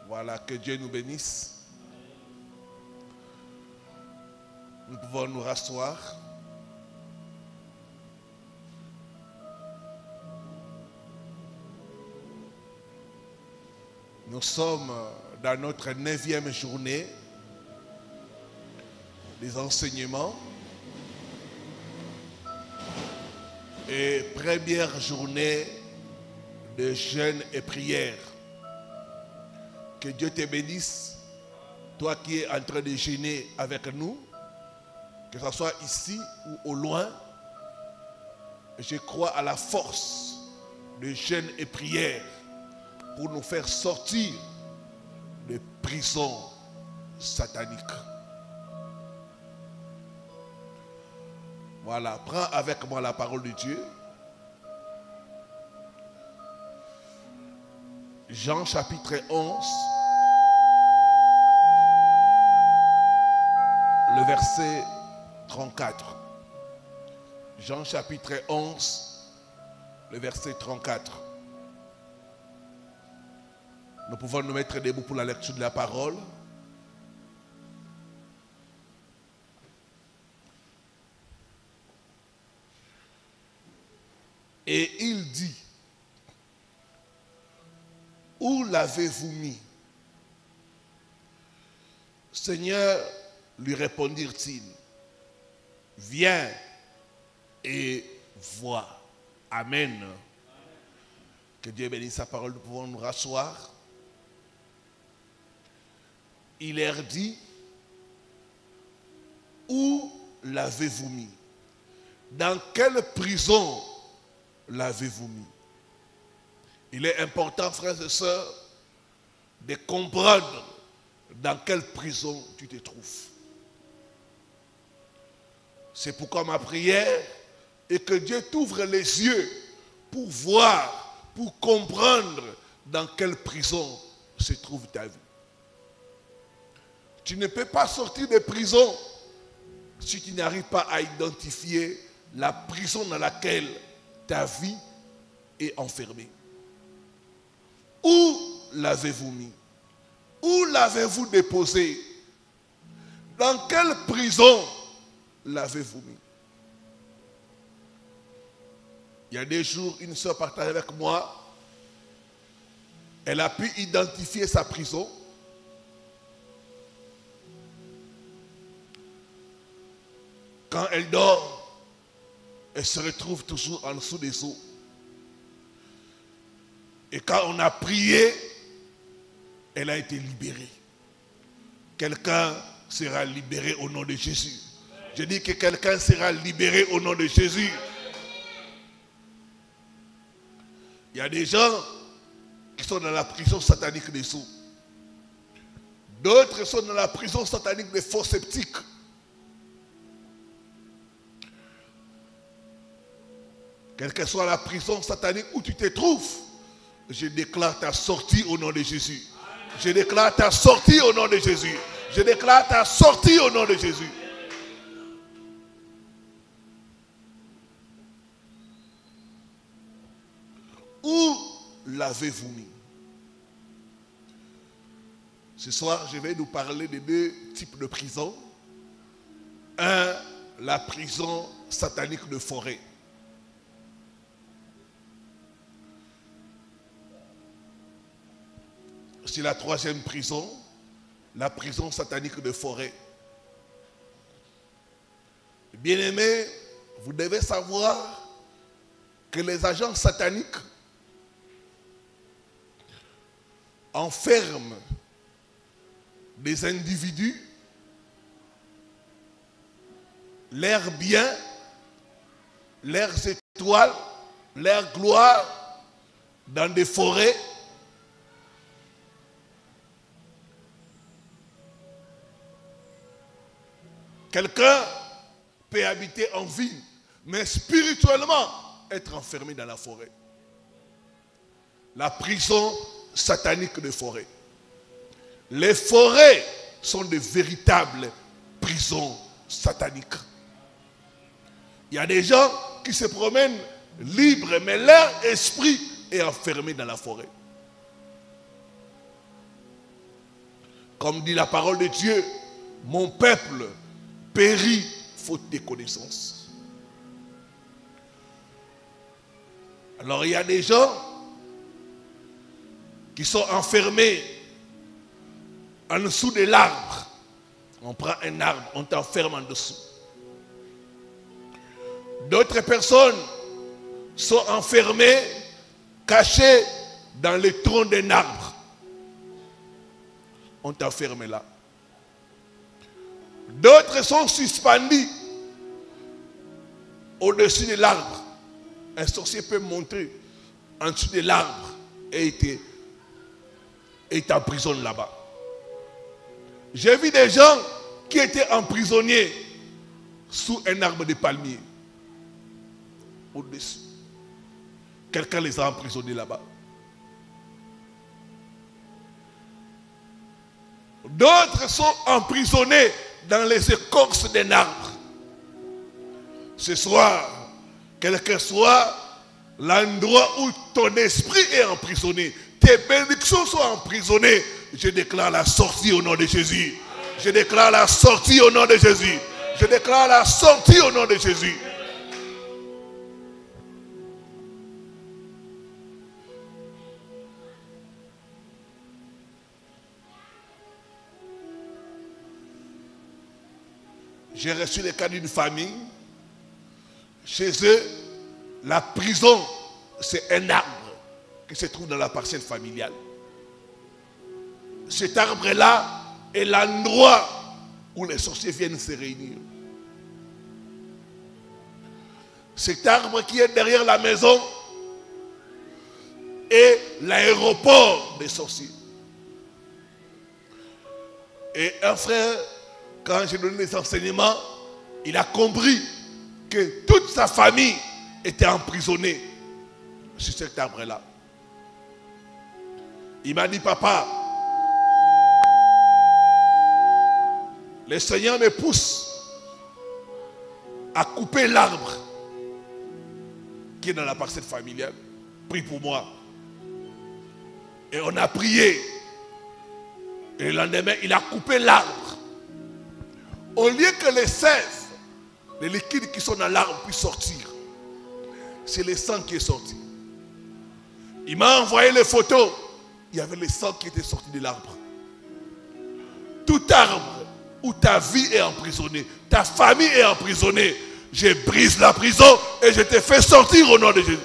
Voilà, que Dieu nous bénisse. Nous pouvons nous rasseoir. Nous sommes dans notre 9e journée des enseignements et première journée de jeûne et prière. Que Dieu te bénisse, toi qui es en train de jeûner avec nous, que ce soit ici ou au loin. Je crois à la force de jeûne et prière pour nous faire sortir des prisons sataniques. Voilà, prends avec moi la parole de Dieu. Jean chapitre 11, le verset 34. Jean chapitre 11, le verset 34. Nous pouvons nous mettre debout pour la lecture de la parole. Et il dit, où l'avez-vous mis? Seigneur, lui répondirent-ils, viens et vois. Amen. Que Dieu bénisse sa parole, nous pouvons nous rasseoir. Il leur dit, où l'avez-vous mis? Dans quelle prison l'avez-vous mis? Il est important, frères et sœurs, de comprendre dans quelle prison tu te trouves. C'est pourquoi ma prière est que Dieu t'ouvre les yeux pour voir, pour comprendre dans quelle prison se trouve ta vie. Tu ne peux pas sortir de prison si tu n'arrives pas à identifier la prison dans laquelle ta vie est enfermée. Où l'avez-vous mis? Où l'avez-vous déposé? Dans quelle prison l'avez-vous mis? Il y a des jours, une soeur partageait avec moi. Elle a pu identifier sa prison. Quand elle dort, elle se retrouve toujours en dessous des eaux. Et quand on a prié, elle a été libérée. Quelqu'un sera libéré au nom de Jésus. Je dis que quelqu'un sera libéré au nom de Jésus. Il y a des gens qui sont dans la prison satanique des sous. D'autres sont dans la prison satanique des faux sceptiques. Quelle que soit la prison satanique où tu te trouves, je déclare ta sortie au nom de Jésus. Je déclare ta sortie au nom de Jésus. Je déclare ta sortie au nom de Jésus. Où l'avez-vous mis? Ce soir, je vais nous parler de deux types de prisons. Un, la prison satanique de forêt. C'est la troisième prison, la prison satanique de forêt. Bien-aimés, vous devez savoir que les agents sataniques enferment des individus, leurs biens, leurs étoiles, leur gloire dans des forêts. Quelqu'un peut habiter en ville, mais spirituellement être enfermé dans la forêt. La prison satanique de forêt. Les forêts sont de véritables prisons sataniques. Il y a des gens qui se promènent libres, mais leur esprit est enfermé dans la forêt. Comme dit la parole de Dieu, mon peuple périt faute de connaissances. Alors il y a des gens qui sont enfermés en dessous de l'arbre. On prend un arbre, on t'enferme en dessous. D'autres personnes sont enfermées, cachées dans le tronc d'un arbre. On t'enferme là. D'autres sont suspendus au-dessus de l'arbre. Un sorcier peut monter en dessous de l'arbre et t'emprisonne là-bas. J'ai vu des gens qui étaient emprisonnés sous un arbre de palmier. Au-dessus. Quelqu'un les a emprisonnés là-bas. D'autres sont emprisonnés dans les écorces d'un arbre. Ce soir, quel que soit l'endroit où ton esprit est emprisonné, tes bénédictions sont emprisonnées, je déclare la sortie au nom de Jésus. Je déclare la sortie au nom de Jésus. Je déclare la sortie au nom de Jésus. J'ai reçu le cas d'une famille. Chez eux, la prison, c'est un arbre qui se trouve dans la parcelle familiale. Cet arbre-là est l'endroit où les sorciers viennent se réunir. Cet arbre qui est derrière la maison est l'aéroport des sorciers. Et un frère, quand j'ai donné les enseignements, il a compris que toute sa famille était emprisonnée sur cet arbre-là. Il m'a dit, papa, le Seigneur me pousse à couper l'arbre qui est dans la parcelle familiale. Prie pour moi. Et on a prié. Et le lendemain, il a coupé l'arbre. Au lieu que les sèves, les liquides qui sont dans l'arbre puissent sortir, c'est le sang qui est sorti. Il m'a envoyé les photos. Il y avait le sang qui était sorti de l'arbre. Tout arbre où ta vie est emprisonnée, ta famille est emprisonnée, je brise la prison et je te fais sortir au nom de Jésus.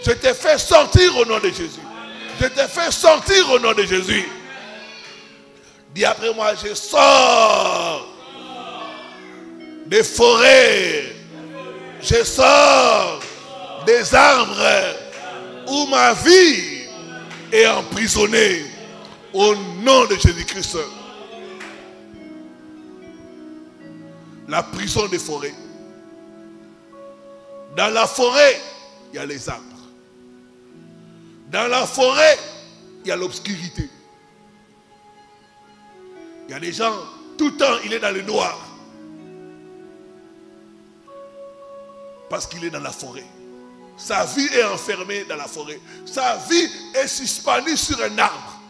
Je te fais sortir au nom de Jésus. Je te fais sortir au nom de Jésus. Dis après moi, je sors des forêts. Je sors des arbres où ma vie est emprisonnée au nom de Jésus-Christ. La prison des forêts. Dans la forêt, il y a les arbres. Dans la forêt, il y a l'obscurité. Il y a des gens, tout le temps, il est dans le noir. Parce qu'il est dans la forêt. Sa vie est enfermée dans la forêt. Sa vie est suspendue sur un arbre.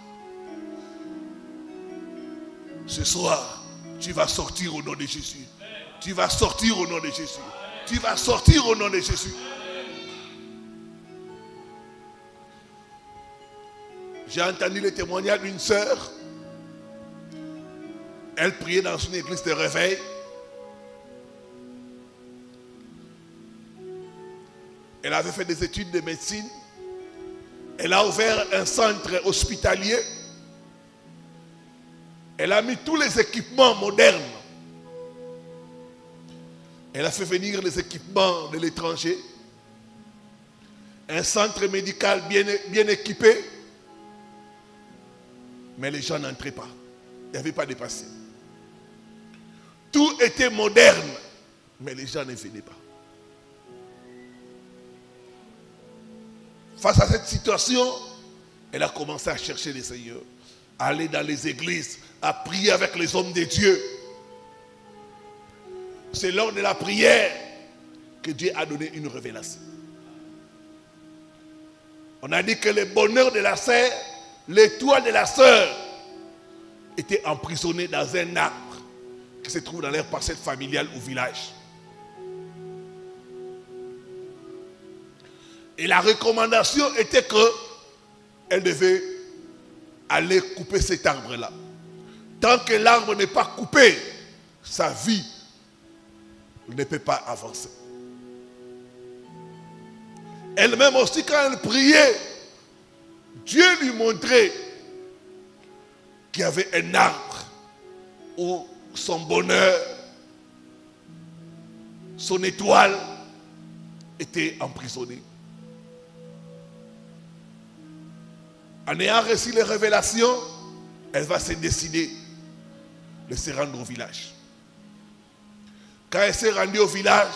Ce soir, tu vas sortir au nom de Jésus. Tu vas sortir au nom de Jésus. Tu vas sortir au nom de Jésus. J'ai entendu le témoignage d'une sœur. Elle priait dans une église de réveil. Elle avait fait des études de médecine. Elle a ouvert un centre hospitalier. Elle a mis tous les équipements modernes. Elle a fait venir les équipements de l'étranger. Un centre médical bien équipé. Mais les gens n'entraient pas. Il n'y avait pas de patients. Tout était moderne. Mais les gens ne venaient pas. Face à cette situation, elle a commencé à chercher le Seigneur. À aller dans les églises, à prier avec les hommes de Dieu. C'est lors de la prière que Dieu a donné une révélation. On a dit que le bonheur de la sœur, l'étoile de la sœur, étaient emprisonnés dans un arbre qui se trouve dans leur parcelle familiale au village. Et la recommandation était qu'elle devait aller couper cet arbre-là. Tant que l'arbre n'est pas coupé, sa vie ne peut pas avancer. Elle-même aussi, quand elle priait, Dieu lui montrait qu'il y avait un arbre où son bonheur, son étoile était emprisonnée. En ayant reçu les révélations, elle va se décider de se rendre au village. Quand elle s'est rendue au village,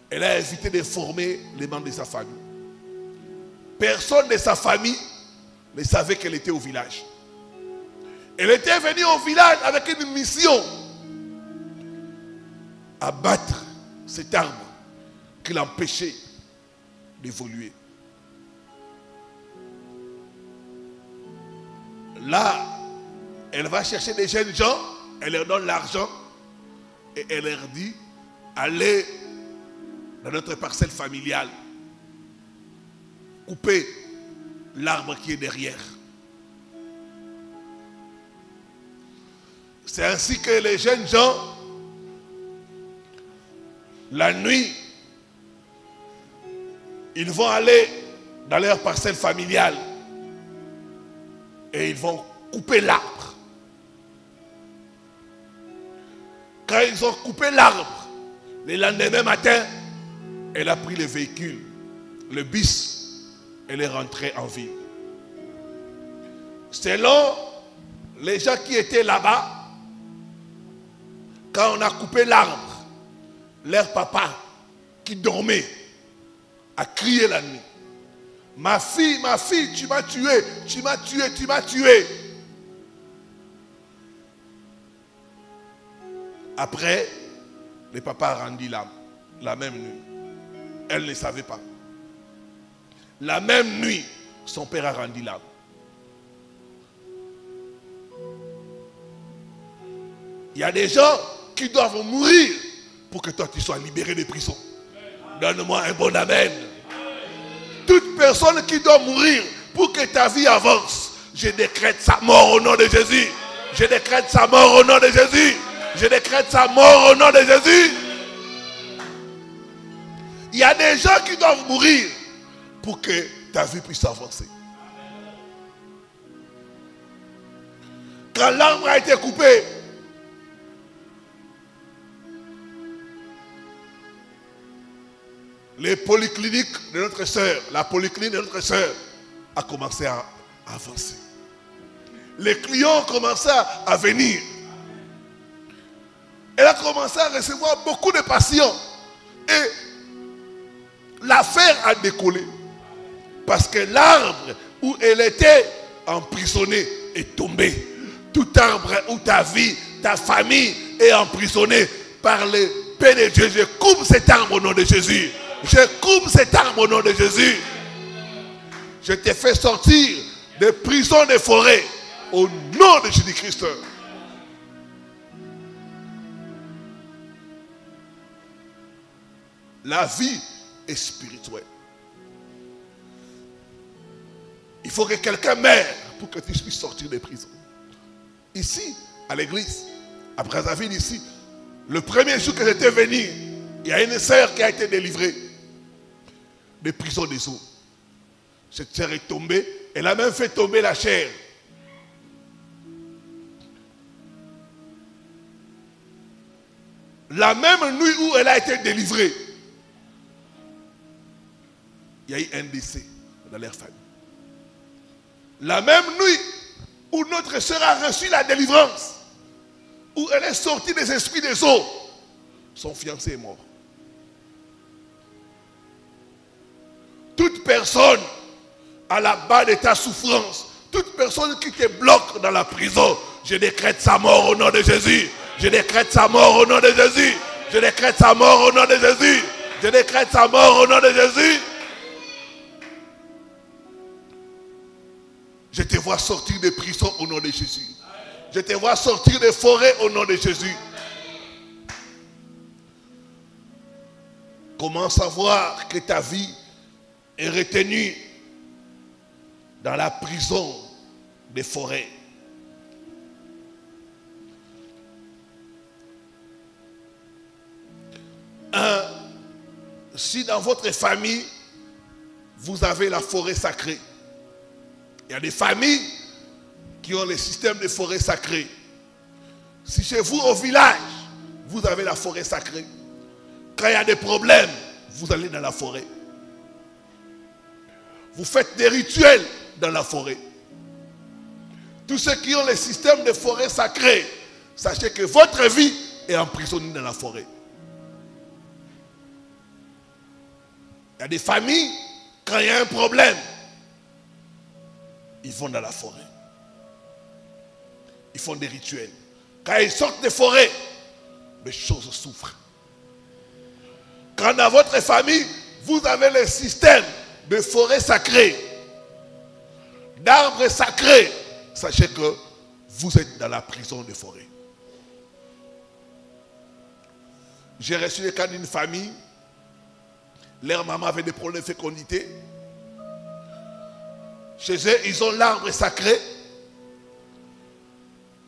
elle a évité de former les membres de sa famille. Personne de sa famille ne savait qu'elle était au village. Elle était venue au village avec une mission: abattre cet arbre qui l'empêchait d'évoluer. Là, elle va chercher des jeunes gens, elle leur donne l'argent et elle leur dit: allez dans notre parcelle familiale, coupez l'arbre qui est derrière. C'est ainsi que les jeunes gens, la nuit, ils vont aller dans leur parcelle familiale et ils vont couper l'arbre. Quand ils ont coupé l'arbre, le lendemain matin, elle a pris le véhicule, le bus, elle est rentrée en ville. Selon les gens qui étaient là-bas, quand on a coupé l'arbre, leur papa qui dormait a crié la nuit: ma fille, tu m'as tué, tu m'as tué, tu m'as tué. Après, le papa a rendu l'âme la même nuit. Elle ne savait pas. La même nuit, son père a rendu l'âme. Il y a des gens qui doivent mourir pour que toi tu sois libéré de prison. Donne-moi un bon amen. Toute personne qui doit mourir pour que ta vie avance, je décrète sa mort au nom de Jésus. Je décrète sa mort au nom de Jésus. Je décrète sa mort au nom de Jésus. Il y a des gens qui doivent mourir pour que ta vie puisse avancer. Quand l'arbre a été coupé, les polycliniques de notre sœur, la polyclinique de notre sœur a commencé à avancer. Les clients ont commencé à venir. Elle a commencé à recevoir beaucoup de patients. Et l'affaire a décollé. Parce que l'arbre où elle était emprisonnée est tombé. Tout arbre où ta vie, ta famille est emprisonnée par le paix de Dieu. Je coupe cet arbre au nom de Jésus. Je coupe cet arbre au nom de Jésus. Je t'ai fait sortir des prisons des forêts au nom de Jésus-Christ. La vie est spirituelle. Il faut que quelqu'un meure pour que tu puisses sortir des prisons. Ici, à l'église, à Brazzaville, ici, le premier jour que j'étais venu, il y a une sœur qui a été délivrée des prisons des eaux. Cette sœur est tombée, elle a même fait tomber la chair. La même nuit où elle a été délivrée, il y a eu un décès dans leur famille. La même nuit où notre sœur a reçu la délivrance, où elle est sortie des esprits des eaux, son fiancé est mort. Toute personne à la base de ta souffrance, toute personne qui te bloque dans la prison, je décrète sa mort au nom de Jésus. Je décrète sa mort au nom de Jésus. Je décrète sa mort au nom de Jésus. Je décrète sa mort au nom de Jésus. Je te vois sortir de prison au nom de Jésus. Je te vois sortir des forêts au nom de Jésus. Commence à voir que ta vie est retenue dans la prison des forêts. Si dans votre famille, vous avez la forêt sacrée, il y a des familles qui ont le système de forêt sacrée. Si chez vous au village, vous avez la forêt sacrée, quand il y a des problèmes, vous allez dans la forêt. Vous faites des rituels dans la forêt. Tous ceux qui ont le système de forêt sacrée, sachez que votre vie est emprisonnée dans la forêt. Il y a des familles, quand il y a un problème, ils vont dans la forêt. Ils font des rituels. Quand ils sortent des forêts, les choses souffrent. Quand dans votre famille, vous avez le système de forêt sacrée, d'arbres sacrés, sachez que vous êtes dans la prison des forêts. J'ai reçu le cas d'une famille, leur maman avait des problèmes de fécondité. Chez eux, ils ont l'arbre sacré.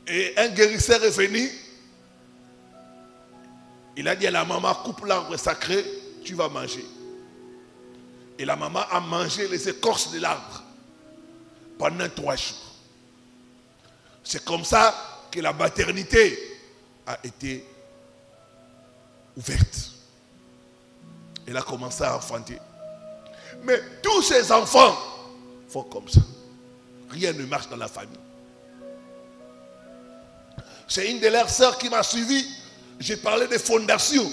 Et un guérisseur est venu. Il a dit à la maman, coupe l'arbre sacré, tu vas manger. Et la maman a mangé les écorces de l'arbre pendant 3 jours. C'est comme ça que la maternité a été ouverte. Elle a commencé à enfanter. Mais tous ces enfants font comme ça. Rien ne marche dans la famille. C'est une de leurs sœurs qui m'a suivi. J'ai parlé de fondation.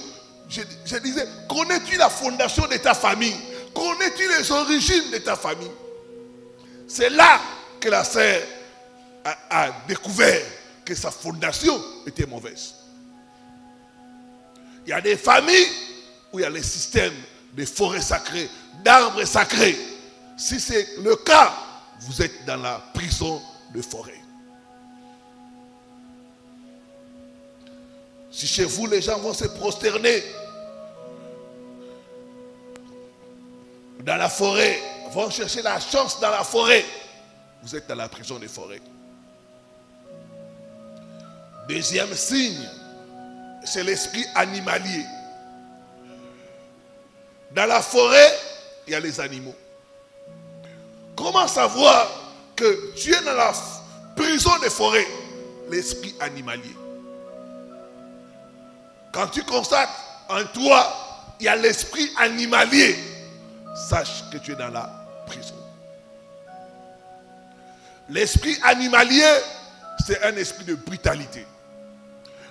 Je disais, connais-tu la fondation de ta famille? Connais-tu les origines de ta famille? C'est là que la sœur a découvert que sa fondation était mauvaise. Il y a des familles où il y a les systèmes de forêts sacrées, d'arbres sacrés. Si c'est le cas, vous êtes dans la prison de forêt. Si chez vous, les gens vont se prosterner dans la forêt, vont chercher la chance dans la forêt, vous êtes dans la prison des forêts. Deuxième signe, c'est l'esprit animalier. Dans la forêt, il y a les animaux. Comment savoir que tu es dans la prison des forêts? L'esprit animalier. Quand tu constates en toi, il y a l'esprit animalier, sache que tu es dans la prison. L'esprit animalier, c'est un esprit de brutalité.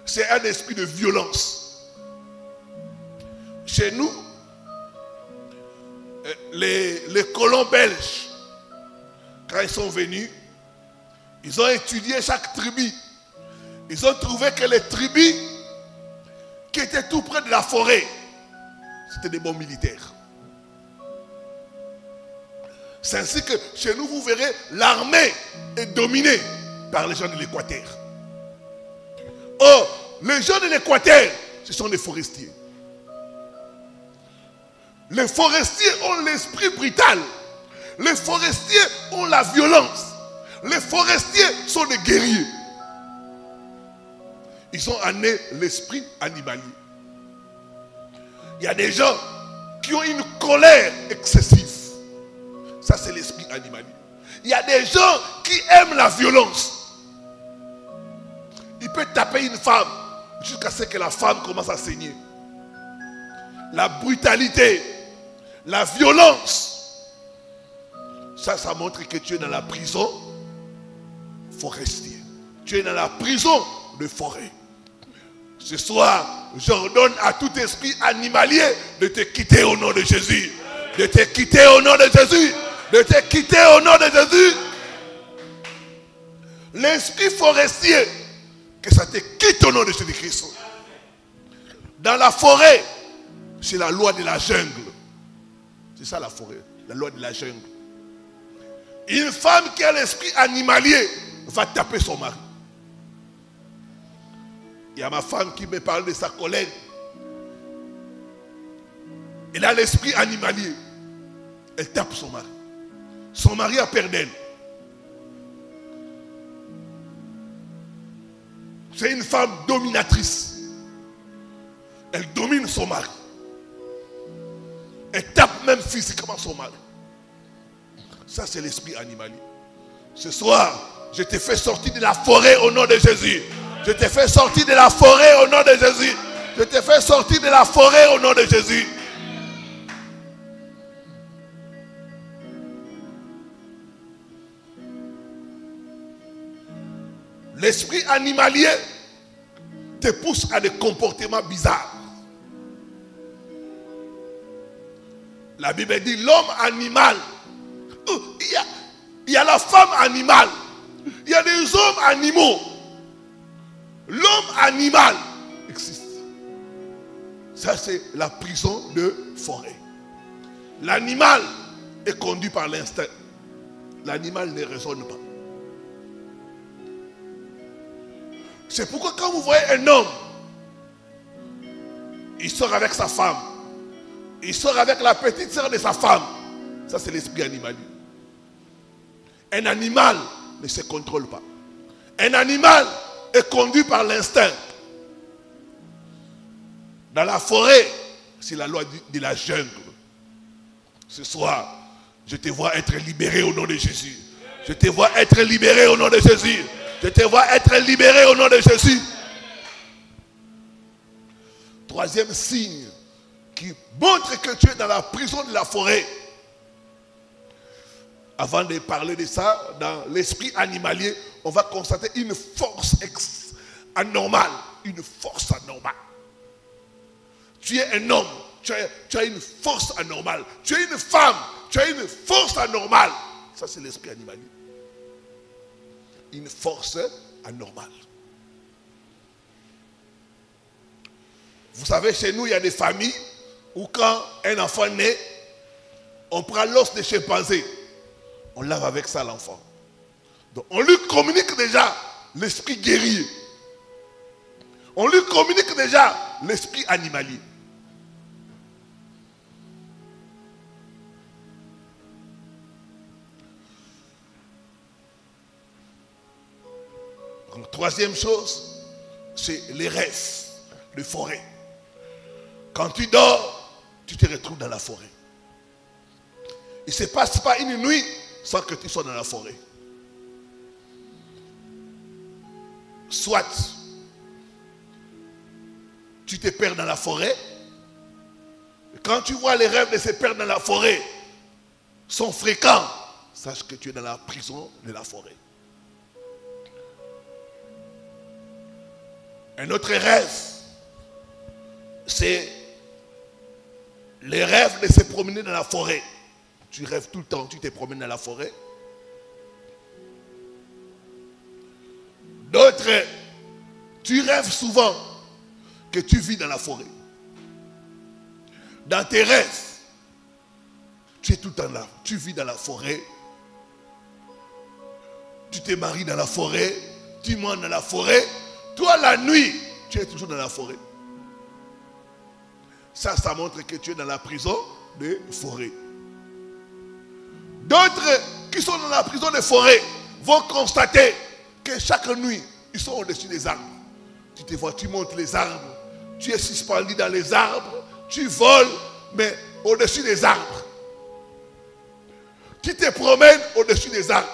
C'est un esprit de violence. Chez nous, les colons belges, quand ils sont venus, ils ont étudié chaque tribu. Ils ont trouvé que les tribus qui étaient tout près de la forêt, c'était des bons militaires. C'est ainsi que chez nous, vous verrez, l'armée est dominée par les gens de l'Équateur. Or, les gens de l'Équateur, ce sont des forestiers. Les forestiers ont l'esprit brutal. Les forestiers ont la violence. Les forestiers sont des guerriers. Ils ont amené l'esprit animalier. Il y a des gens qui ont une colère excessive. Ça, c'est l'esprit animalier. Il y a des gens qui aiment la violence. Il peut taper une femme jusqu'à ce que la femme commence à saigner. La brutalité, la violence, ça montre que tu es dans la prison forestière. Tu es dans la prison de forêt. Ce soir, j'ordonne à tout esprit animalier de te quitter au nom de Jésus. De te quitter au nom de Jésus. De te quitter au nom de Jésus. L'esprit forestier, que ça te quitte au nom de Jésus-Christ. Dans la forêt, c'est la loi de la jungle. C'est ça la forêt, la loi de la jungle. Une femme qui a l'esprit animalier va taper son mari. Il y a ma femme qui me parle de sa collègue. Elle a l'esprit animalier. Elle tape son mari. Son mari a peur d'elle. C'est une femme dominatrice. Elle domine son mari. Elle tape même physiquement son mari. Ça, c'est l'esprit animalier. Ce soir, je t'ai fait sortir de la forêt au nom de Jésus. Je t'ai fait sortir de la forêt au nom de Jésus. Je t'ai fait sortir de la forêt au nom de Jésus. L'esprit animalier te pousse à des comportements bizarres. La Bible dit l'homme animal. Il y a la femme animale. Il y a des hommes animaux. L'homme animal existe. Ça, c'est la prison de forêt. L'animal est conduit par l'instinct. L'animal ne raisonne pas. C'est pourquoi quand vous voyez un homme, il sort avec sa femme, il sort avec la petite sœur de sa femme. Ça, c'est l'esprit animalier. Un animal ne se contrôle pas. Un animal est conduit par l'instinct. Dans la forêt, c'est la loi de la jungle. Ce soir, je te vois être libéré au nom de Jésus. Je te vois être libéré au nom de Jésus. Je te vois être libéré au nom de Jésus. Troisième signe qui montre que tu es dans la prison de la forêt. Avant de parler de ça, dans l'esprit animalier, on va constater une force anormale. Une force anormale. Tu es un homme, tu as une force anormale. Tu es une femme, tu as une force anormale. Ça, c'est l'esprit animalier. Une force anormale. Vous savez, chez nous, il y a des familles où quand un enfant naît, on prend l'os de chimpanzé. On lave avec ça l'enfant. Donc on lui communique déjà l'esprit guerrier. On lui communique déjà l'esprit animalier. Donc, troisième chose, c'est les rêves de forêt. Quand tu dors, tu te retrouves dans la forêt. Il ne se passe pas une nuit sans que tu sois dans la forêt. Soit tu te perds dans la forêt. Quand tu vois les rêves de se perdre dans la forêt sont fréquents, sache que tu es dans la prison de la forêt. Un autre rêve, c'est les rêves de se promener dans la forêt. Tu rêves tout le temps, tu te promènes dans la forêt. D'autres, tu rêves souvent que tu vis dans la forêt. Dans tes rêves, tu es tout le temps là. Tu vis dans la forêt. Tu te maries dans la forêt. Tu manges dans la forêt. Toi, la nuit, tu es toujours dans la forêt. Ça montre que tu es dans la prison de forêt. D'autres qui sont dans la prison de forêt vont constater que chaque nuit, ils sont au-dessus des arbres. Tu te vois, tu montes les arbres. Tu es suspendu dans les arbres. Tu voles, mais au-dessus des arbres. Tu te promènes au-dessus des arbres.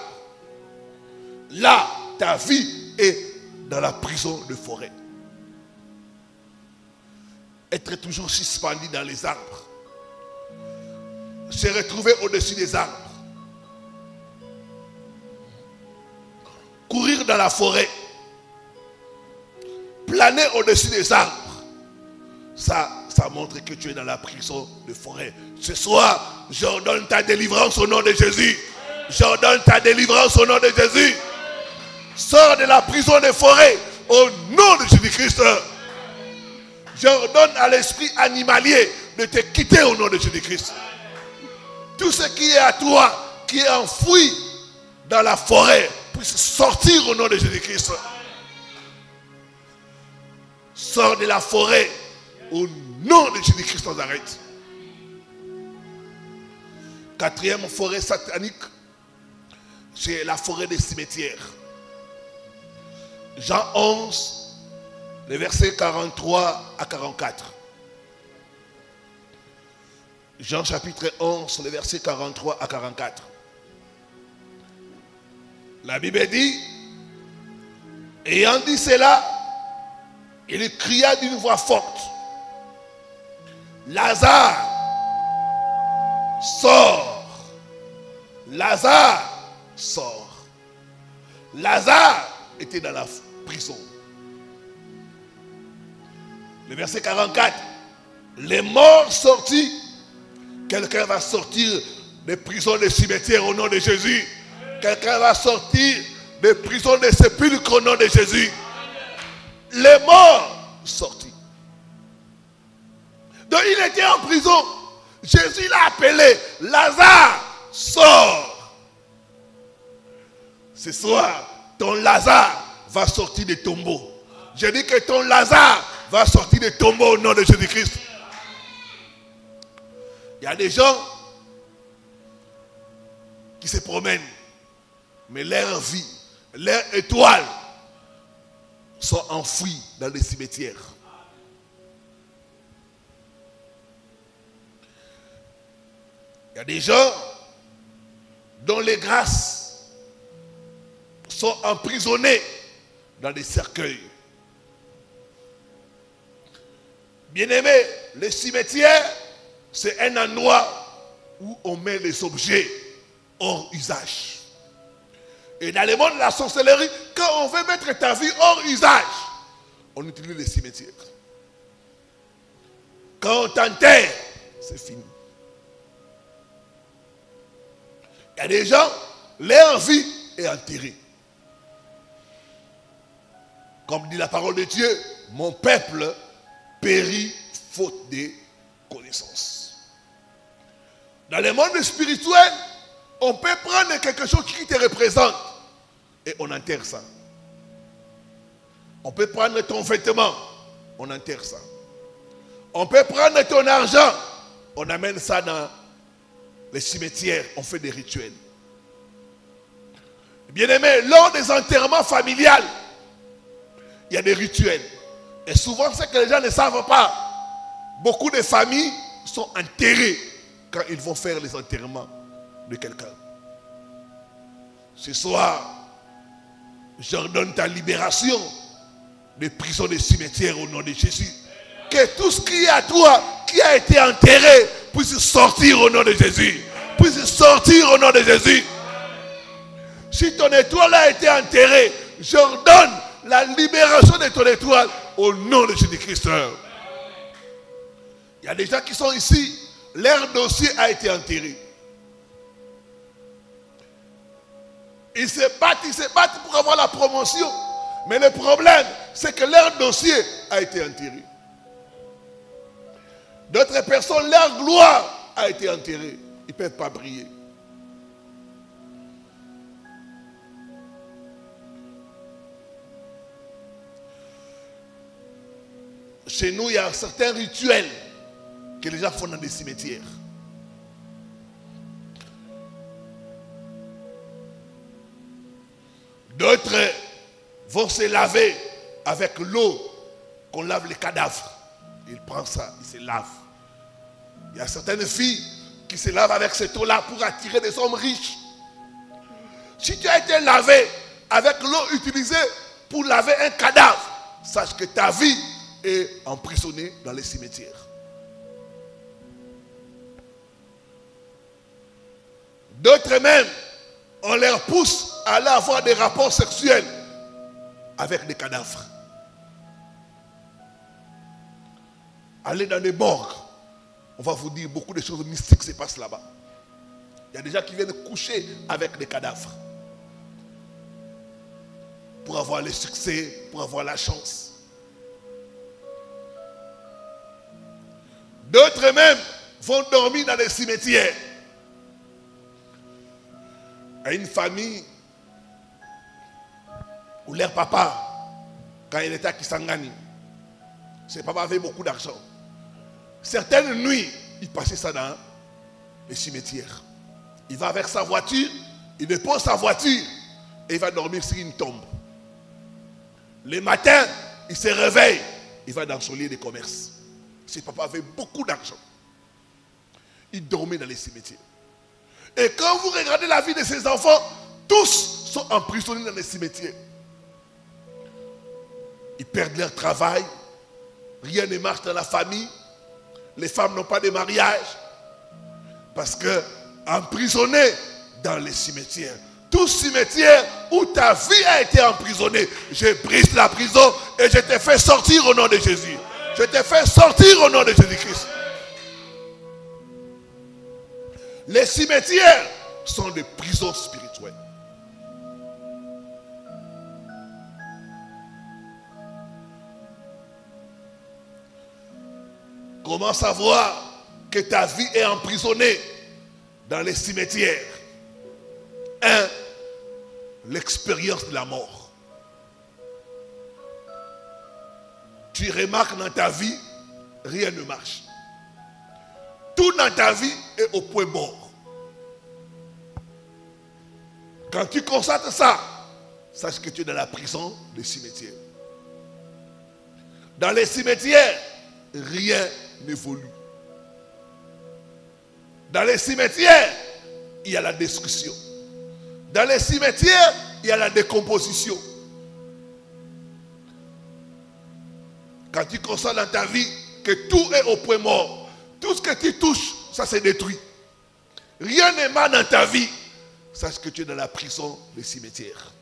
Là, ta vie est dans la prison de forêt. Être toujours suspendu dans les arbres. Se retrouver au-dessus des arbres. Courir dans la forêt. Planer au-dessus des arbres. Ça montre que tu es dans la prison de forêt. Ce soir, j'ordonne ta délivrance au nom de Jésus. J'ordonne ta délivrance au nom de Jésus. Sors de la prison de forêt au nom de Jésus-Christ. J'ordonne à l'esprit animalier de te quitter au nom de Jésus-Christ. Tout ce qui est à toi, qui est enfoui dans la forêt puissent sortir au nom de Jésus-Christ. Sors de la forêt au nom de Jésus-Christ de Nazareth. Quatrième forêt satanique, c'est la forêt des cimetières. Jean 11, les versets 43 à 44. Jean chapitre 11, les versets 43 à 44. La Bible dit, ayant dit cela, il cria d'une voix forte, Lazare, sors. Lazare, sors. Lazare était dans la prison. Le verset 44. Les morts sortis. Quelqu'un va sortir des prisons, des cimetières au nom de Jésus. Quelqu'un va sortir des prisons, des sépulcres au nom de Jésus. Les morts sortis. Donc il était en prison. Jésus l'a appelé. Lazare, sors. Ce soir, ton Lazare va sortir des tombeaux. Je dis que ton Lazare va sortir des tombeaux au nom de Jésus-Christ. Il y a des gens qui se promènent, mais leur vie, leur étoile sont enfouies dans les cimetières. Il y a des gens dont les grâces sont emprisonnées dans des cercueils. Bien-aimés, les cimetières, c'est un endroit où on met les objets hors usage. Et dans le monde de la sorcellerie, quand on veut mettre ta vie hors usage, on utilise les cimetières. Quand on t'enterre, c'est fini. Il y a des gens, leur vie est enterrée. Comme dit la parole de Dieu, mon peuple périt faute de connaissance. Dans le monde spirituel, on peut prendre quelque chose qui te représente et on enterre ça. On peut prendre ton vêtement, on enterre ça. On peut prendre ton argent, on amène ça dans les cimetières, on fait des rituels. Bien-aimé, lors des enterrements familiales, il y a des rituels. Et souvent, ce que les gens ne savent pas, beaucoup de familles sont enterrées quand ils vont faire les enterrements de quelqu'un. Ce soir, j'ordonne ta libération des prisons des cimetières au nom de Jésus. Que tout ce qui est à toi, qui a été enterré, puisse sortir au nom de Jésus. Puisse sortir au nom de Jésus. Si ton étoile a été enterrée, j'ordonne la libération de ton étoile au nom de Jésus-Christ. Il y a des gens qui sont ici, leur dossier a été enterré. Ils se battent pour avoir la promotion. Mais le problème, c'est que leur dossier a été enterré. D'autres personnes, leur gloire a été enterrée. Ils ne peuvent pas briller. Chez nous, il y a certains rituels que les gens font dans des cimetières. D'autres vont se laver avec l'eau qu'on lave les cadavres. Ils prennent ça, ils se lavent. Il y a certaines filles qui se lavent avec cette eau-là pour attirer des hommes riches. Si tu as été lavé avec l'eau utilisée pour laver un cadavre, sache que ta vie est emprisonnée dans les cimetières. D'autres même, on leur pousse à aller avoir des rapports sexuels avec des cadavres. Allez dans les morgues, on va vous dire beaucoup de choses mystiques se passent là-bas. Il y a des gens qui viennent coucher avec des cadavres pour avoir le succès, pour avoir la chance. D'autres même vont dormir dans les cimetières. Il y a une famille Ou leur papa, quand il était à Kisangani, ses papas avaient beaucoup d'argent. Certaines nuits, il passait ça dans les cimetières. Il va avec sa voiture, il dépose sa voiture et il va dormir sur une tombe. Le matin, il se réveille, il va dans son lieu de commerce. Ses papas avaient beaucoup d'argent. Il dormait dans les cimetières. Et quand vous regardez la vie de ses enfants, tous sont emprisonnés dans les cimetières. Ils perdent leur travail, rien ne marche dans la famille, les femmes n'ont pas de mariage, parce que emprisonnés dans les cimetières. Tout cimetière où ta vie a été emprisonnée, je brise la prison et je te fais sortir au nom de Jésus. Je te fais sortir au nom de Jésus-Christ. Les cimetières sont des prisons spirituelles. Comment savoir que ta vie est emprisonnée dans les cimetières? 1. L'expérience de la mort. Tu remarques dans ta vie, rien ne marche. Tout dans ta vie est au point mort. Quand tu constates ça, sache que tu es dans la prison des cimetières. Dans les cimetières, rien n'évolue. Dans les cimetières, il y a la destruction. Dans les cimetières, il y a la décomposition. Quand tu constates dans ta vie que tout est au point mort, tout ce que tu touches, ça se détruit. Rien n'est mal dans ta vie. Sache que tu es dans la prison des cimetières.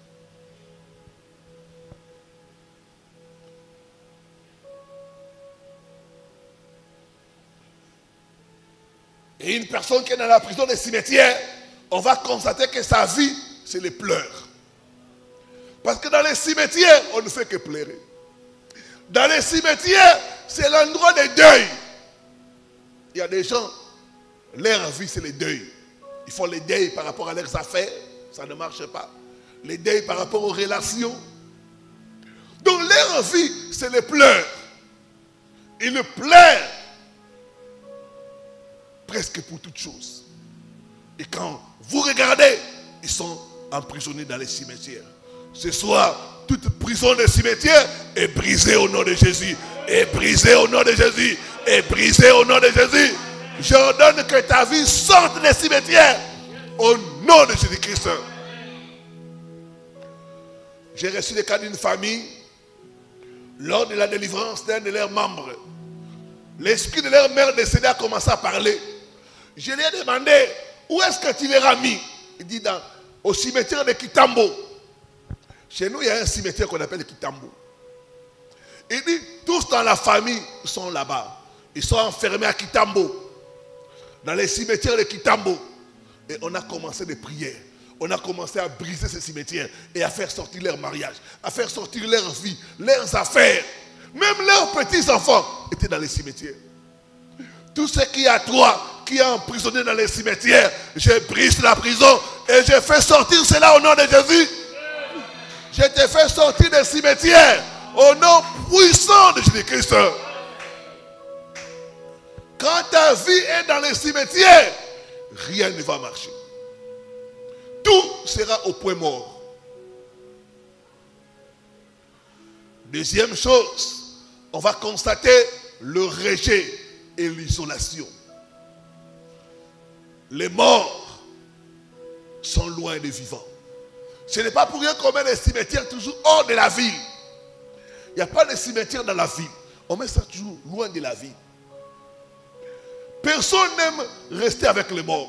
Et une personne qui est dans la prison des cimetières, on va constater que sa vie, c'est les pleurs. Parce que dans les cimetières, on ne fait que pleurer. Dans les cimetières, c'est l'endroit des deuils. Il y a des gens, leur vie, c'est les deuils. Ils font les deuils par rapport à leurs affaires, ça ne marche pas. Les deuils par rapport aux relations. Donc leur vie, c'est les pleurs. Ils pleurent presque pour toutes choses. Et quand vous regardez, ils sont emprisonnés dans les cimetières. Ce soir, toute prison des cimetières est brisée au nom de Jésus. Est brisée au nom de Jésus. Est brisée au nom de Jésus. J'ordonne que ta vie sorte des cimetières au nom de Jésus-Christ. J'ai reçu le cas d'une famille lors de la délivrance d'un de leurs membres. L'esprit de leur mère décédée a commencé à parler. Je lui ai demandé, où est-ce que tu l'as mis? Il dit, au cimetière de Kitambo. Chez nous, il y a un cimetière qu'on appelle Kitambo. Il dit, tous dans la famille sont là-bas. Ils sont enfermés à Kitambo. Dans les cimetières de Kitambo. Et on a commencé des prières. On a commencé à briser ces cimetières et à faire sortir leur mariage, à faire sortir leur vie, leurs affaires. Même leurs petits-enfants étaient dans les cimetières. Tout ce qui est à toi, qui est emprisonné dans les cimetières, je brise la prison et je fais sortir cela au nom de Jésus. Je te fais sortir des cimetières au nom puissant de Jésus-Christ. Quand ta vie est dans les cimetières, rien ne va marcher. Tout sera au point mort. Deuxième chose, on va constater le rejet et l'isolation. Les morts sont loin des vivants. Ce n'est pas pour rien qu'on met les cimetières toujours hors de la ville. Il n'y a pas de cimetière dans la ville. On met ça toujours loin de la ville. Personne n'aime rester avec les morts.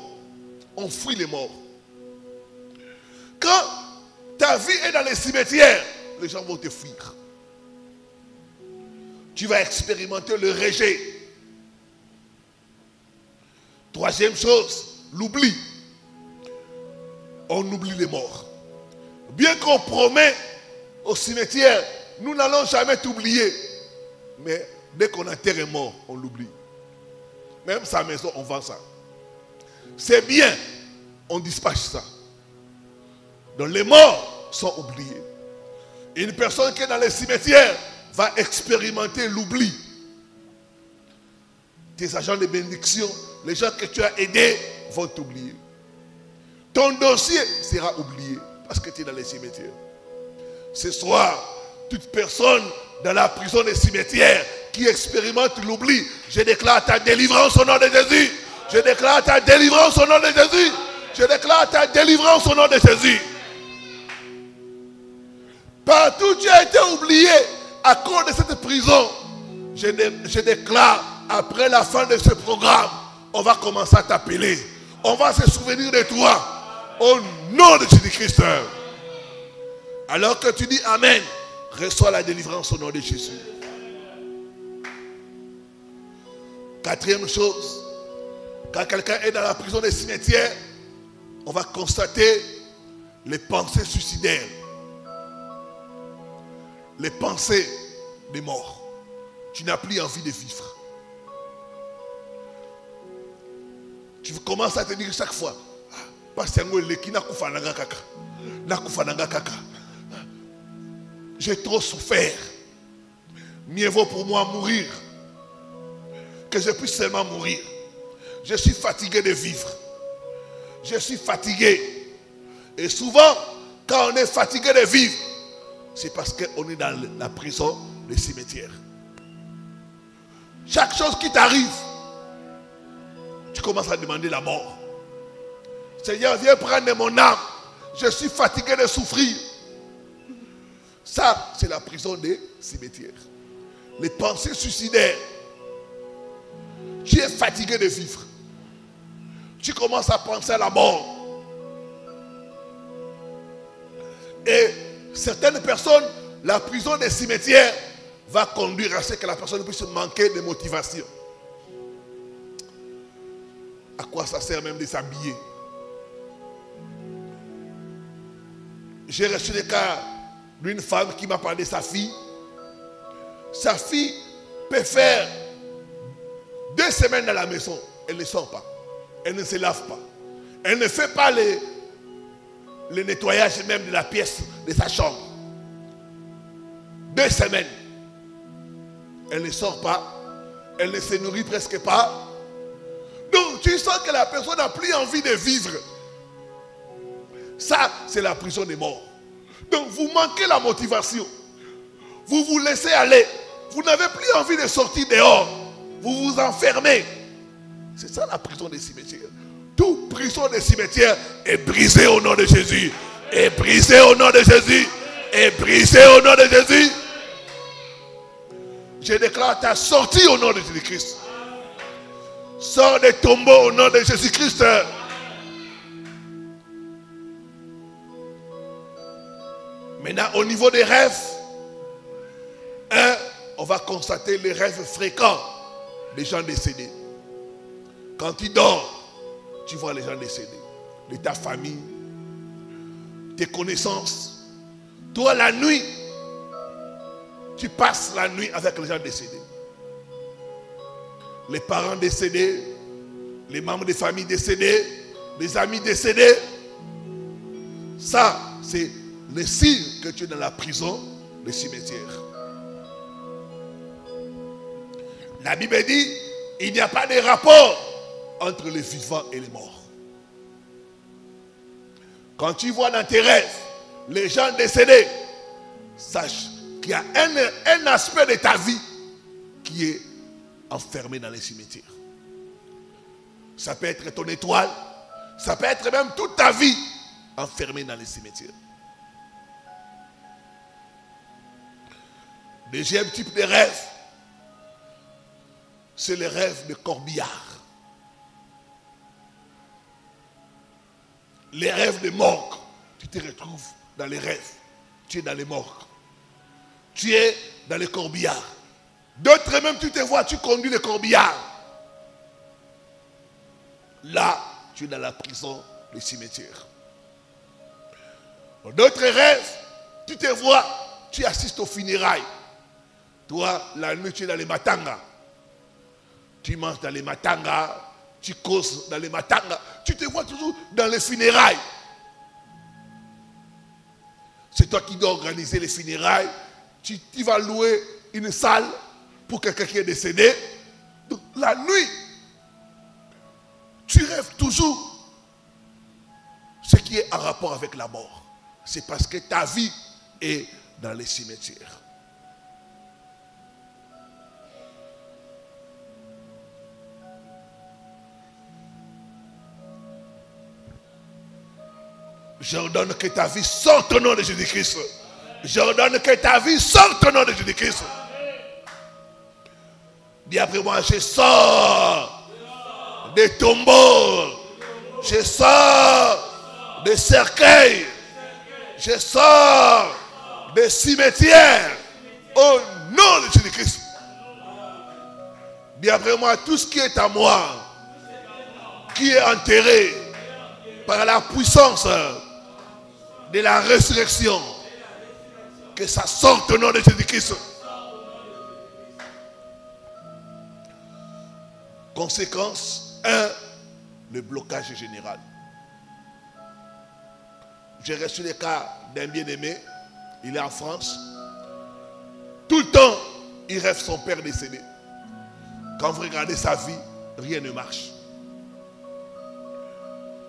On fuit les morts. Quand ta vie est dans les cimetières, les gens vont te fuir. Tu vas expérimenter le rejet. Troisième chose, l'oubli. On oublie les morts. Bien qu'on promet au cimetière, nous n'allons jamais t'oublier. Mais dès qu'on enterre un mort, on l'oublie. Même sa maison, on vend ça. C'est bien, on dispatche ça. Donc les morts sont oubliés. Une personne qui est dans les cimetières va expérimenter l'oubli. Tes agents de bénédiction, les gens que tu as aidés vont t'oublier. Ton dossier sera oublié parce que tu es dans les cimetières. Ce soir, toute personne dans la prison des cimetières qui expérimente l'oubli, je déclare ta délivrance au nom de Jésus. Je déclare ta délivrance au nom de Jésus. Je déclare ta délivrance au nom de Jésus. Partout tu as été oublié à cause de cette prison. Je déclare, après la fin de ce programme, on va commencer à t'appeler. On va se souvenir de toi. Au nom de Jésus-Christ. Alors que tu dis Amen, reçois la délivrance au nom de Jésus. Quatrième chose, quand quelqu'un est dans la prison des cimetières, on va constater les pensées suicidaires. Les pensées des morts. Tu n'as plus envie de vivre. Tu commences à te dire chaque fois, j'ai trop souffert. Mieux vaut pour moi mourir que je puisse seulement mourir. Je suis fatigué de vivre. Je suis fatigué. Et souvent, quand on est fatigué de vivre, c'est parce qu'on est dans la prison, le cimetière. Chaque chose qui t'arrive, tu commences à demander la mort. Seigneur, viens prendre mon âme. Je suis fatigué de souffrir. Ça, c'est la prison des cimetières. Les pensées suicidaires. Tu es fatigué de vivre. Tu commences à penser à la mort. Et certaines personnes, la prison des cimetières va conduire à ce que la personne puisse manquer de motivation. À quoi ça sert même de s'habiller? J'ai reçu le cas d'une femme qui m'a parlé de sa fille. Sa fille peut faire 2 semaines dans la maison. Elle ne sort pas. Elle ne se lave pas. Elle ne fait pas le nettoyage même de la pièce de sa chambre. 2 semaines. Elle ne sort pas. Elle ne se nourrit presque pas. Donc tu sens que la personne n'a plus envie de vivre. Ça, c'est la prison des morts. Donc vous manquez la motivation. Vous vous laissez aller. Vous n'avez plus envie de sortir dehors. Vous vous enfermez. C'est ça la prison des cimetières. Toute prison des cimetières est brisée au nom de Jésus. Est brisée au nom de Jésus. Est brisée au nom de Jésus. Je déclare ta sortie au nom de Jésus-Christ. Sors des tombeaux au nom de Jésus-Christ. Maintenant, au niveau des rêves, on va constater les rêves fréquents des gens décédés. Quand tu dors, tu vois les gens décédés. De ta famille, tes connaissances. Toi, la nuit, tu passes la nuit avec les gens décédés. Les parents décédés, les membres des familles décédés, les amis décédés. Ça, c'est le signe que tu es dans la prison, le cimetière. La Bible dit, il n'y a pas de rapport entre les vivants et les morts. Quand tu vois dans tes rêves les gens décédés, sache qu'il y a un aspect de ta vie qui est enfermé dans les cimetières. Ça peut être ton étoile, ça peut être même toute ta vie enfermée dans les cimetières. Deuxième type de rêve, c'est le rêve de corbillard. Les rêves de morgue. Tu te retrouves dans les rêves. Tu es dans les morgues. Tu es dans les corbillards. D'autres même, tu te vois, tu conduis les corbillards. Là, tu es dans la prison, le cimetière. Dans d'autres rêves, tu te vois, tu assistes aux funérailles. Toi, la nuit, tu es dans les matangas. Tu manges dans les matangas, tu causes dans les matangas. Tu te vois toujours dans les funérailles. C'est toi qui dois organiser les funérailles, tu vas louer une salle pour quelqu'un qui est décédé. Donc, la nuit, tu rêves toujours ce qui est en rapport avec la mort. C'est parce que ta vie est dans les cimetières. J'ordonne que ta vie sorte au nom de Jésus-Christ. J'ordonne que ta vie sorte au nom de Jésus-Christ. Dis après moi, je sors des tombeaux. Je sors des cercueils. Je sors des cimetières. Au nom de Jésus-Christ. Dis après moi, tout ce qui est à moi, qui est enterré par la puissance de la résurrection, que ça sorte au nom de Jésus-Christ. Conséquence 1, le blocage général. J'ai reçu le cas d'un bien-aimé, il est en France. Tout le temps, il rêve son père décédé. Quand vous regardez sa vie, rien ne marche.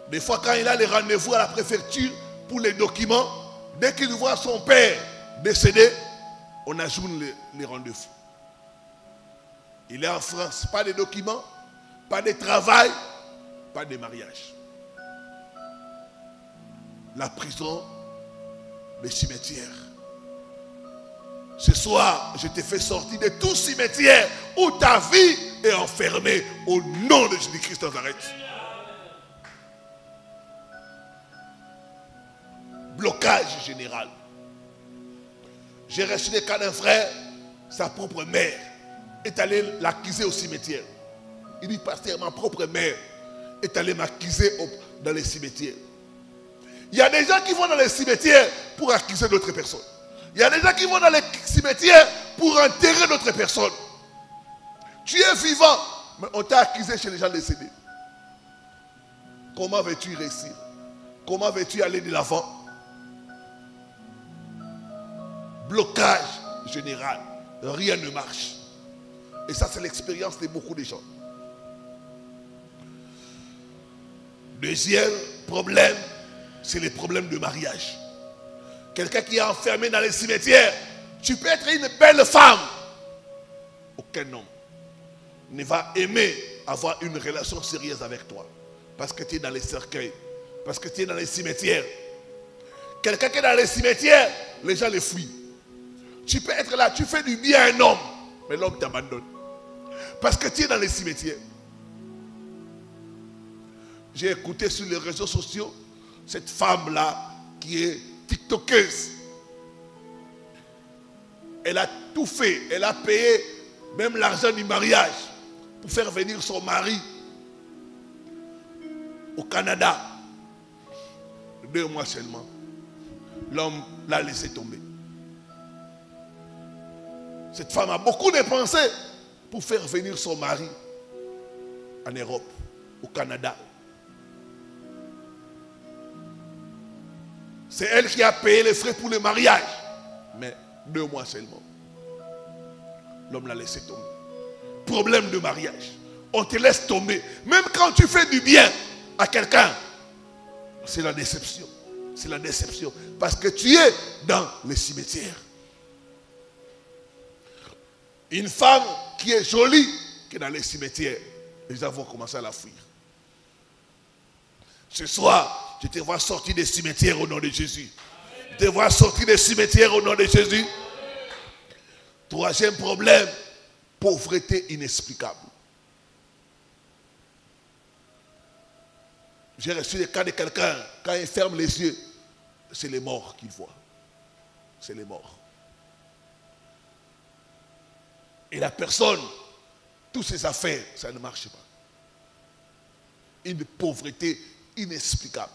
Des fois, quand il a les rendez-vous à la préfecture pour les documents, dès qu'il voit son père décédé, on ajoute les rendez-vous. Il est en France, pas de documents, pas de travail, pas de mariage. La prison, le cimetière. Ce soir, je te fais sortir de tout cimetière où ta vie est enfermée au nom de Jésus-Christ de Nazareth. Blocage général. J'ai reçu le cas d'un frère, sa propre mère est allée l'accuser au cimetière. Il dit, pasteur, ma propre mère est allée m'accuser dans les cimetières. Il y a des gens qui vont dans les cimetières pour accuser d'autres personnes. Il y a des gens qui vont dans les cimetières pour enterrer d'autres personnes. Tu es vivant, mais on t'a accusé chez les gens décédés. Comment veux-tu réussir? Comment veux-tu aller de l'avant? Blocage général. Rien ne marche. Et ça, c'est l'expérience de beaucoup de gens. Deuxième problème, c'est le problème de mariage. Quelqu'un qui est enfermé dans les cimetières, tu peux être une belle femme. Aucun homme ne va aimer avoir une relation sérieuse avec toi. Parce que tu es dans les cercueils. Parce que tu es dans les cimetières. Quelqu'un qui est dans les cimetières, les gens le fuient. Tu peux être là, tu fais du bien à un homme, mais l'homme t'abandonne. Parce que tu es dans les cimetières. J'ai écouté sur les réseaux sociaux cette femme-là qui est tiktokeuse. Elle a tout fait. Elle a payé même l'argent du mariage pour faire venir son mari au Canada. 2 mois seulement. L'homme l'a laissé tomber. Cette femme a beaucoup dépensé pour faire venir son mari en Europe, au Canada. C'est elle qui a payé les frais pour le mariage. Mais 2 mois seulement. L'homme l'a laissé tomber. Problème de mariage. On te laisse tomber. Même quand tu fais du bien à quelqu'un, c'est la déception. C'est la déception. Parce que tu es dans les cimetières. Une femme qui est jolie, qui est dans les cimetières, les gens vont commencer à la fuir. Ce soir, je te vois sortir des cimetières au nom de Jésus. Je te vois sortir des cimetières au nom de Jésus. Troisième problème, pauvreté inexplicable. J'ai reçu le cas de quelqu'un, quand il ferme les yeux, c'est les morts qu'il voit. C'est les morts. Et la personne, toutes ses affaires, ça ne marche pas. Une pauvreté inexplicable.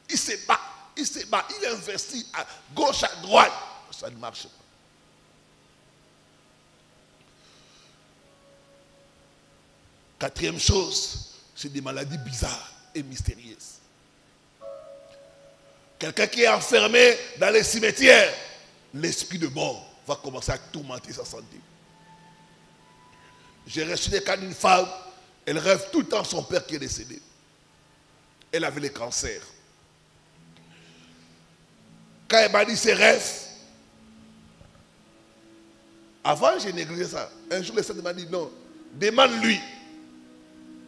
Il se bat, il investit à gauche, à droite, ça ne marche pas. Quatrième chose, c'est des maladies bizarres et mystérieuses. Quelqu'un qui est enfermé dans les cimetières, l'esprit de mort va commencer à tourmenter sa santé. J'ai reçu des cas d'une femme, elle rêve tout le temps son père qui est décédé. Elle avait le cancer. Quand elle m'a dit ses rêves, avant j'ai négligé ça. Un jour le Seigneur m'a dit non, demande-lui.